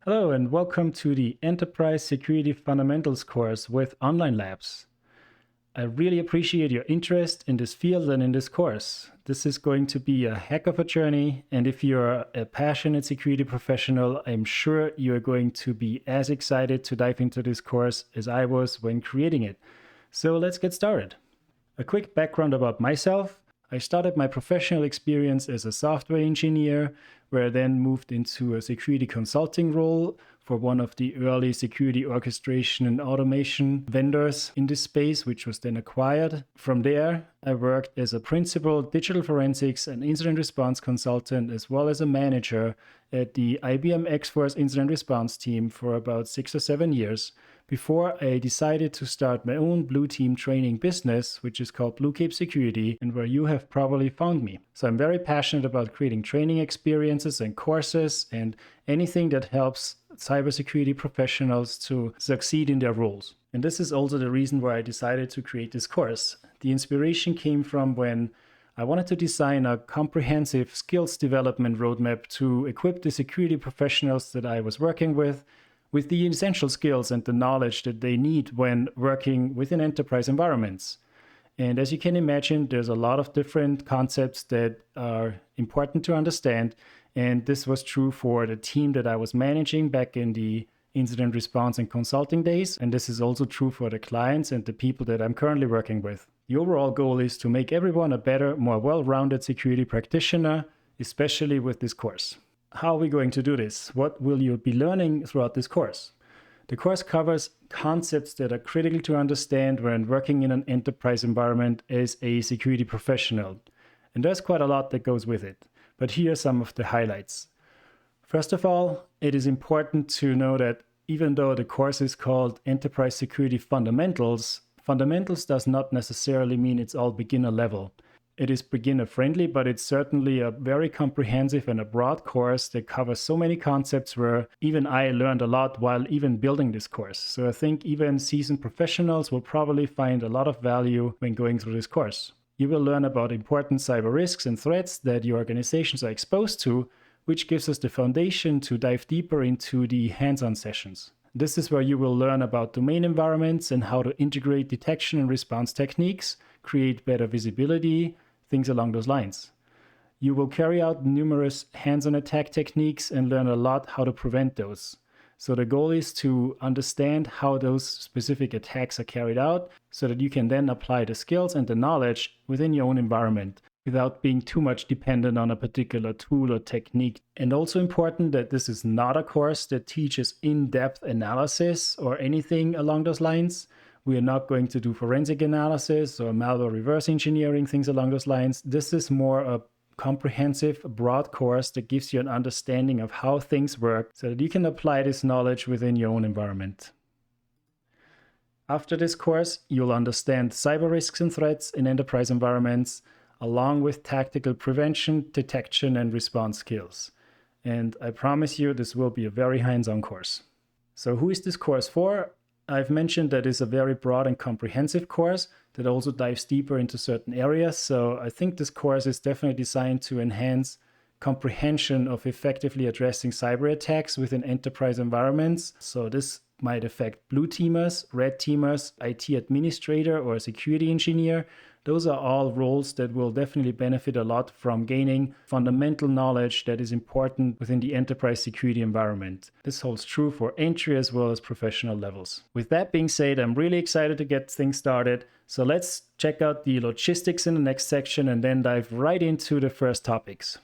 Hello and welcome to the Enterprise Security Fundamentals course with Online Labs. I really appreciate your interest in this field and in this course. This is going to be a heck of a journey, and if you're a passionate security professional, I'm sure you're going to be as excited to dive into this course as I was when creating it. So let's get started. A quick background about myself. I started my professional experience as a software engineer, where I then moved into a security consulting role for one of the early security orchestration and automation vendors in this space, which was then acquired. From there, I worked as a principal digital forensics and incident response consultant, as well as a manager at the IBM X-Force incident response team for about 6 or 7 years, before I decided to start my own blue team training business, which is called 𝗙cie𝗹𝗹cie, and where you have probably found me. So I'm very passionate about creating training experiences and courses and anything that helps cybersecurity professionals to succeed in their roles. And this is also the reason why I decided to create this course. The inspiration came from when I wanted to design a comprehensive skills development roadmap to equip the security professionals that I was working with the essential skills and the knowledge that they need when working within enterprise environments. And as you can imagine, there's a lot of different concepts that are important to understand. And this was true for the team that I was managing back in the incident response and consulting days. And this is also true for the clients and the people that I'm currently working with. The overall goal is to make everyone a better, more well-rounded security practitioner, especially with this course. How are we going to do this? What will you be learning throughout this course? The course covers concepts that are critical to understand when working in an enterprise environment as a security professional. And there's quite a lot that goes with it. But here are some of the highlights. First of all, it is important to know that even though the course is called Enterprise Security Fundamentals, fundamentals does not necessarily mean it's all beginner level. It is beginner friendly, but it's certainly a very comprehensive and a broad course that covers so many concepts where even I learned a lot while even building this course. So I think even seasoned professionals will probably find a lot of value when going through this course. You will learn about important cyber risks and threats that your organizations are exposed to, which gives us the foundation to dive deeper into the hands-on sessions. This is where you will learn about domain environments and how to integrate detection and response techniques, create better visibility, things along those lines. You will carry out numerous hands-on attack techniques and learn a lot how to prevent those. So the goal is to understand how those specific attacks are carried out so that you can then apply the skills and the knowledge within your own environment without being too much dependent on a particular tool or technique. And also important that this is not a course that teaches in-depth analysis or anything along those lines. We are not going to do forensic analysis or malware reverse engineering, things along those lines. This is more a comprehensive, broad course that gives you an understanding of how things work so that you can apply this knowledge within your own environment. After this course, you'll understand cyber risks and threats in enterprise environments, along with tactical prevention, detection, and response skills. And I promise you, this will be a very hands-on course. So who is this course for? I've mentioned that it's a very broad and comprehensive course that also dives deeper into certain areas. So I think this course is definitely designed to enhance comprehension of effectively addressing cyber attacks within enterprise environments. So this might affect blue teamers, red teamers, IT administrator, or security engineer. Those are all roles that will definitely benefit a lot from gaining fundamental knowledge that is important within the enterprise security environment. This holds true for entry as well as professional levels. With that being said, I'm really excited to get things started. So let's check out the logistics in the next section and then dive right into the first topics.